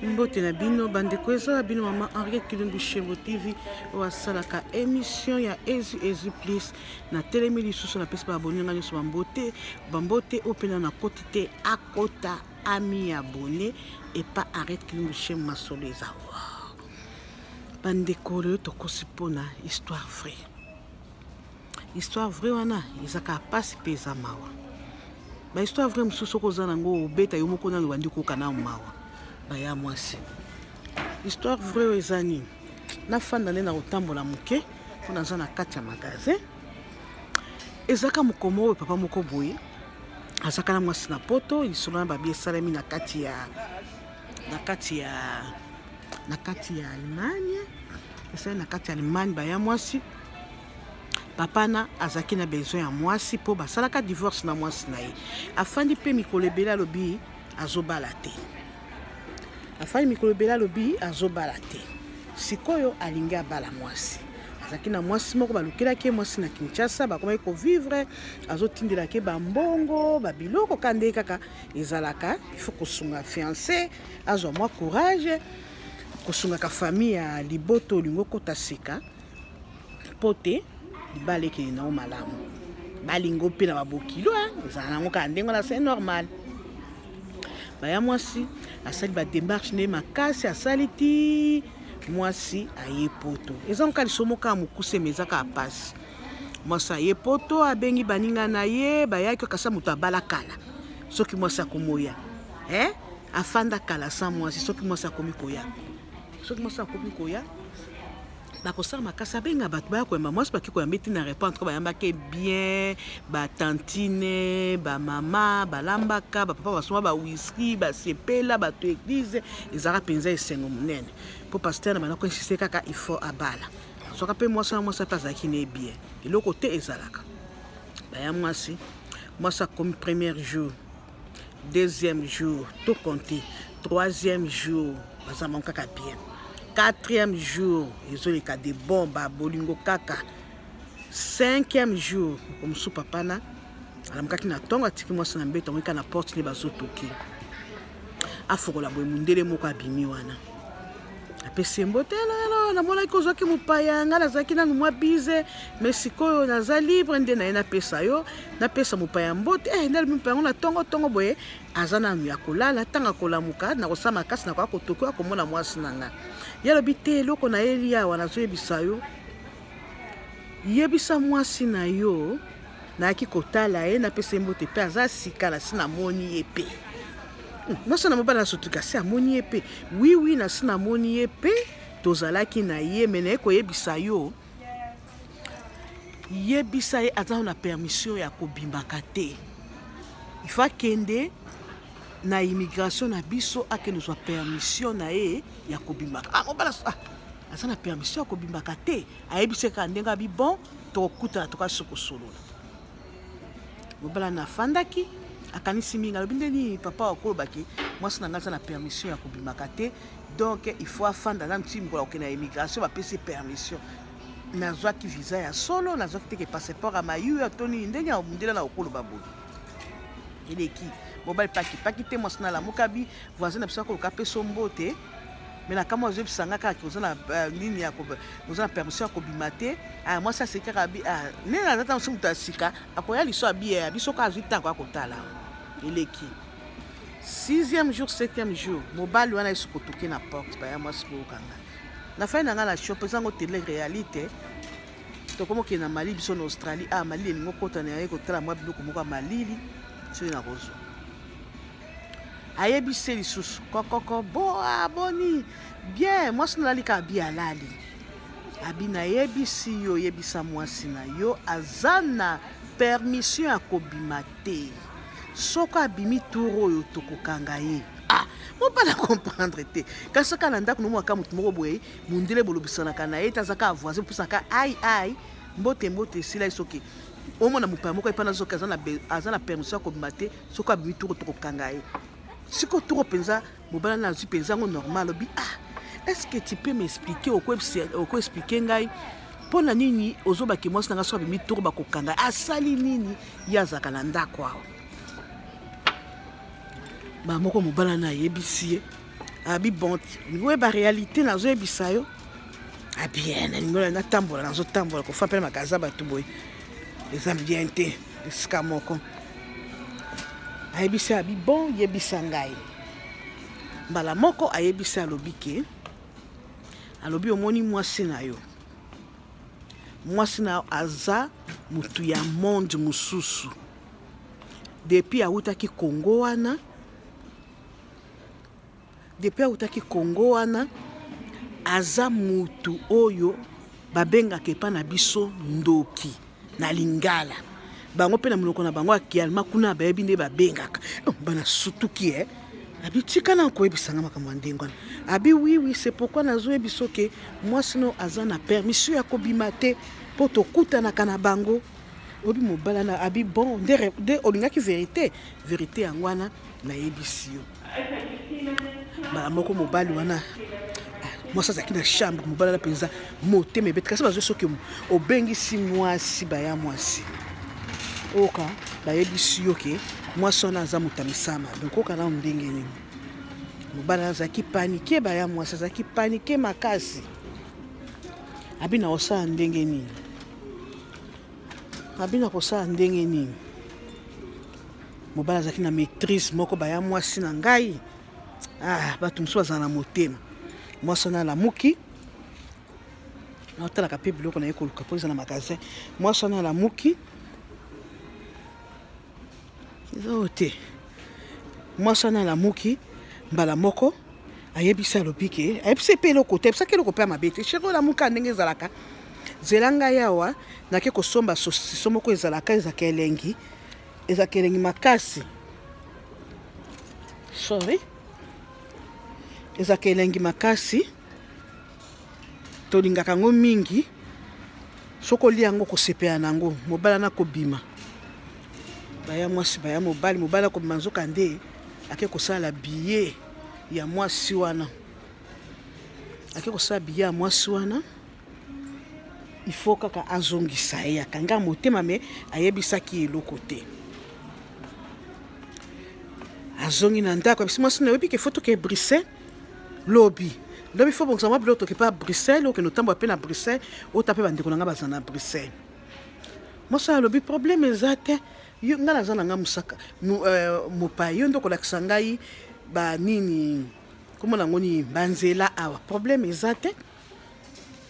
Mbote na bino bandeko eza bino mama Henriette Kilumbu Shembo TV wasalaka émission ya Ezu Plus na telemi lisusu na pesa ba abonné ngani so bambote opena na kotite akota ami abonné et pas Henriette Kilumbu Shembo masolo eza bandeko le tokosipona histoire vraie wana ezaka pasi pesa mawa ba histoire vraie mususu ko zana ngo beta yo moko na bandi ko kana mawa baya mwasi histoire vraie ezani na fanda na kotambola muke kuna zana kati ya magasin ezaka mukomo papa moko boye azaka na mwasi na poto isolana babi esalemi na kati ya Allemagne esali na kati ya Allemagne baya mwasi papa na azaki na besoin ya mwasi po basalaka divorce na mwasi na ye afandi pe mikolebela lobi azobala te sikoyo alingi abala mwasi azaki na mwasi moko balukelaki mwasi na Kinshasa bakomaki ko vivre azotindelaki bambongo babiloko kande kaka ezalaka ifo kosunga fiancé azwa mwa courage kosunga ka famille ya liboto lingo kota sika pote baleki na o malamu balingo pe na babokilo ezala nango ka ndengo na c'est normal baya mwasi asali ba démarche ne makasi asali ti mwasi aye poto ezanka lisomo ka mukuse mezaka apasi mwasi aye poto abengi baninga na ye bayaki kasa mutu abala kala soki mwasi akomoya afanda kala sa mwasi soki mwasi akomi koya bakosala makasi abenga bato bayakoyamba mwasi baki koyamba eti na répondre ko bayambaki bien batantine bamama balambaka bapapa basoma bawhiski basepela bato église ezalaka mpenza esengo monene mpo paster na banako insiste kaka il faut abala soka mpe mwasi na mwasi ape azalaki ne bien eloko te ezalaka baya mwasi akomi premier jour deuxième jour to compte troisième jour bazama kaka bien quatrième jour ils ont les cas de bombes bolingo kaka cinquième jour comme sous papa na alamkaki na tonga tiki mwasi na mbeta mwika na porte ne bazotoki afokola boye mundele moko abimi wana apesi mbotelo na mona ko zoki mupaya ngala zaki na mwa bize mais sikoyo naza libre nde na ena pesa yo na pesa mupaya mbote ndali mupaya na tongo boye azana ya kolala tanga kolamuka na kosama kasi na kwa kotoki akomona mwasi nanga yalo bite loko na elia wana zo yebisayo yebisa mwasi na yo na aki kotala na pesa mbote pe aza sika na sina moni yepe mwasi na mobala sotuka si amoni yepe oui na sina moni yepe tozalaki na ye mena ko yebisa yo yebisa ye aza na permission ya kobimbaka te il faut kende na immigration na biso akende zwa permission na ye ya kobimbaka mobala aza na permission ya kobimbaka te ayebiseka ndenga bi bon tokuta tokasoko solola mobala na fandaki akanisi mingi alobi ndeni papa akolobaki mwasi na nga aza na permission ya kobimbaka te donc il faut afanda na mti mikola okende na immigration bapesi permission nazwaki visa ya solo nazwaki teke passeport ya mayu atoni ndenge ya mundela na okoloba boye eleki mobali paki te mwasi na lamuka bi voisin na biso akoloka pe sombo te mais na kama ozebisanga kaka oza na nini ya oza na permission ya kobima te mwasi asekaka bi nini azata mosu moto asika akoya liso ya biso ka azwi ntango akotala eleki 6e jour 7e jour mobali wana esu kotoki na porte baya mwasi bookanga na fai na nga na shop ezango tele réalité tokomokende na malili biso na Australie malili elingo kota na ye kotala mwa biloko moko ya malili soki na kozwa ayebise lisusu kokoko boni bien mwasi nalalika abi alali abi na yebisi yo yebisa mwasi na yo aza na permission ya kobima te soko abimi turo oyo tokokanga ye mopala comprendre te kasi kaka na ndako nomwaka motu moko boye mundele bolobisanaka na ye te azaka avoisin mposaka ai mbote esila ye soki omona mopaya moko epana soki aza na permission ya kobima te soko abimi turo tokokanga ye siko turo penza mobala na azwi penza ngo normal obi est-ce que tu peux m'expliquer oko expliquer ngai pona nini ozobaki mwasi nanga so abimi turo bakokanga asali nini yazaka na ndako awo moko mobala na yebisi abi bon niwe ba réalité nazo ebisa yo bien ningola na tambola nazo tambola ko fa pele makaza batu boy les ambientés esika moko ayebisa abi bon yebisa ngai mbala moko ayebisa alobi ke alobi omoni mwasi na yo mwasi na aza mutu ya monde mususu depuis awutaki Kongo wana aza mutu oyo babengaka epa na biso ndoki na lingala bango pe na monoko na bango akialema kuna bayebi nde babengaka bana sutuki abi tika na koyebisanga makambo ndengo abi oui c'est pourquoi nazoyebiso ke mwasi no aza na permission ya kobima te po tokutanaka na bango obi mobala na abi bon de olingaki vérité yango wana nayebisi yo bala moko mobali wana mwasi azalaki na chambre mobala na mpenza motema ebeti kasi bazwi soki obengisi mwasi baya mwasi oka bayebisi yo ke mwasi wana aza moto amisama donc oka na ndenge nini mobala azalaki panike baya mwasi azalaki panike makasi abi na osala ndenge nini mobala azalaki na maîtrise moko baya mwasi na ngai bato mosusu bazala na motema mwasi wana alamuki naotalaka mpe biloko na ye koluka mpo eza na magasin mwasi wana alamuki eza te mwasi wana alamuki mbala moko ayebisi alobi ke ayebisi mpe eloko te ayebisaki eloko mpe ya mabe te sheri olamuka ndenge ezalaka zela ngai awa nake kosomba sosiso moko ezalaka ezaka elengi makasi ezaka elengi makasi tolingaka yango mingi soko olia yango kosepela nango mobala na kobima baya mwasi baya mobali akobima nzoka nde ake kosala billet ya mwasi wana il faut kaka azongisa ye akanga motema me ayebisaki eloko te azongi na ndako abisi mwasi na yobi ke foto ke Bruxelles lobi fo bongisa mwa biloko toke pa Bruxelles oke notambo ape na Bruxelles otape bandeko na nga baza na Bruxelles mwasi alobi problème eza te yo nga naza na nga mosaka mopai yo nde kolakisa ngai banini komona ngo ni banzela awa problème eza te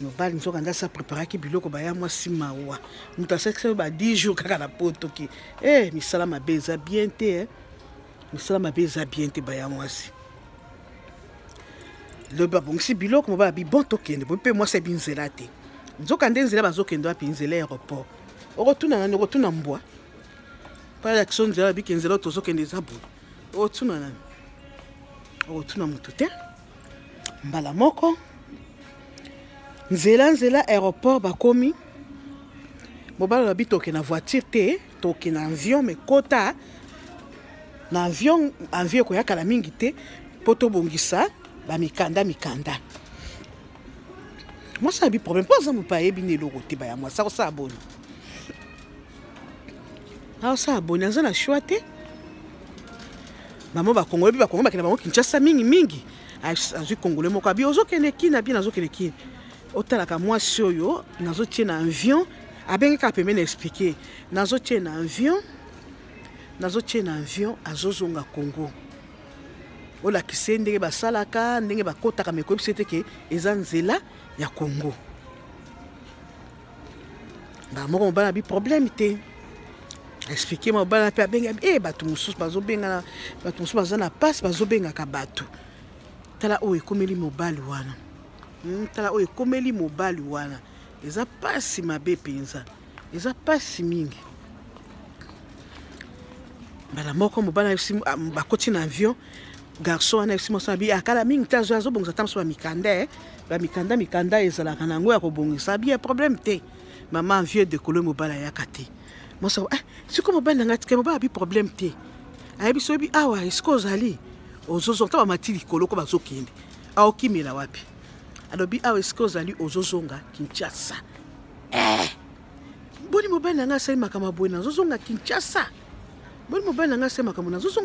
mobali nzoka nde asa préparaki biloko baya mwasi mawa moto asekisa ba 10 jours kaka na potoki misala mabe eza bien te baya mwasi lobi babongisi biloko mobali abi bon tokende bo mpe mwasi abi nzela te nzoka nde nzela bazokende wapi nzela aéroport okotuna nani okotuna mbwa pala ya kiso nzela babiki nzela tozokende eza bo okotuna nani okotuna motu te mbala moko nzela aéroport bakomi mobali babi toke na voiture te toke na avion me kota na avion koyakala mingi te po tobongisa bamikanda mwasi abi problème mpo aza mopa ayebi na eloko te baya mwasi akosala boni aza na shwa te bamo bakongo yebi bakongo bakenda bango Kinshasa mingi azwi kongole moko abi ozokende kini abi nazokende kini otalaka mwasi oyo nazotie na avion abengaka pembe na expliquer nazotie na avion azozonga Congo olakise ndenge basalaka ndenge bakotaka mekoyebisa ete ke eza nzela ya Congo bamoko mobala abi problème te expliquer mobala mpe abenga bato mosusu baza na pasi bazobengaka bato tala oyo ekomeli mobali wana eza pasi mabe mpenza eza pasi mingi mbala moko mobala bakoti na avion garçon wana ebisi mwasi abi akala mingi te azobongisa ta mosu bamikanda ezalaka nango ya kobongisa abi problème te mama vieux dekolo mobala ayaka te mwasi siko mobali nanga tike mobala abi problème te ayebiso oyebi awa esiko ozali ozozonga ta bamati likolo ko bazokende aokimela wapi alobi awa esiko ozali ozozonga Kinshasa boni mobali nanga asali makambo boye nazozonga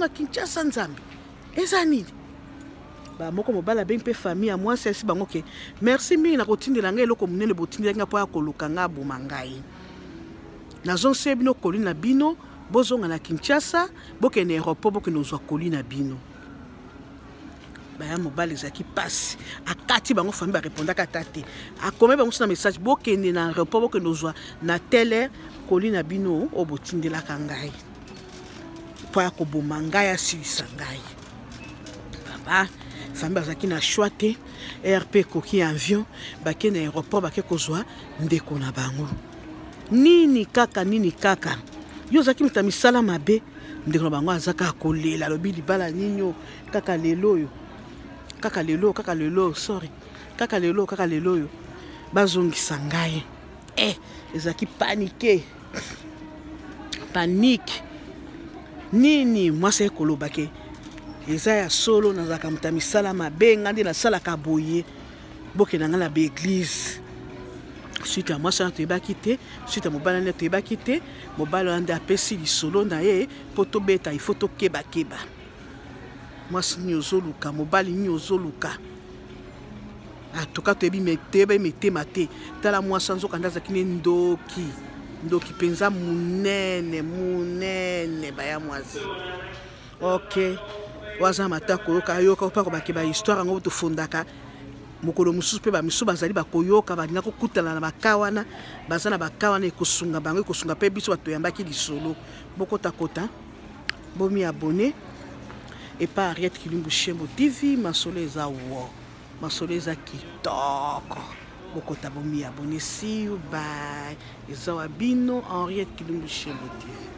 Kinshasa nzambe eza nini ba moko mobala ben pe famille à moi c'est si bango ke merci mingi na kotindela ngai eloko munene botindela nga po ya koluka nga boma ngai nazonse bino koli na bino bozonga na Kinshasa bokende aéroport bokende ozwa koli na bino baya mobala ezaki pasi akati bango famille barépondaka tate akome bango na message bokende na aéroport bokende ozwa na tele koli na bino o botindelaka ngai po ya koboma ngai asilisa ngai baba famille bazaki na choix te RP koki avion bake na aéroport bake kozwa ndeko na bango nini kaka yo zaki mita misala mabe ndeko na bango azaka kolela lobi libala ninyo kaka lelo yo kaka lelo sorry kaka lelo yo bazongisa ngai ezaki panique nini mwasa ekolobake eza ya solo nazaka mita misala mabe ngandi na sala kaboye bokena nga na ba église suite à mwasa toyebaki te suite à mobala ne toyebaki te mobala ande apesi lisolo na ye po tobeta ifo tokeba mwasi nyozoluka mobali nyozoluka atoka toyebi metema te tala mwasa nzokanda azaki ne ndoki penza munene baya mwasi ok waza mata koyoka yoka pa ko bakeba histoire ngo tofondaka mokolo mususu pe ba misu bazali bakoyoka balinga kokutana na bakawana bazana bakawana ekosunga bango ekosunga pe biso batoyambaki lisolo bokotakota bomi abonné et pas Henriette Kilumbu Shembo TV masolo eza wo masolo eza kitoko bokota bomi abonné see you bye eza wabino Henriette Kilumbu Shembo TV.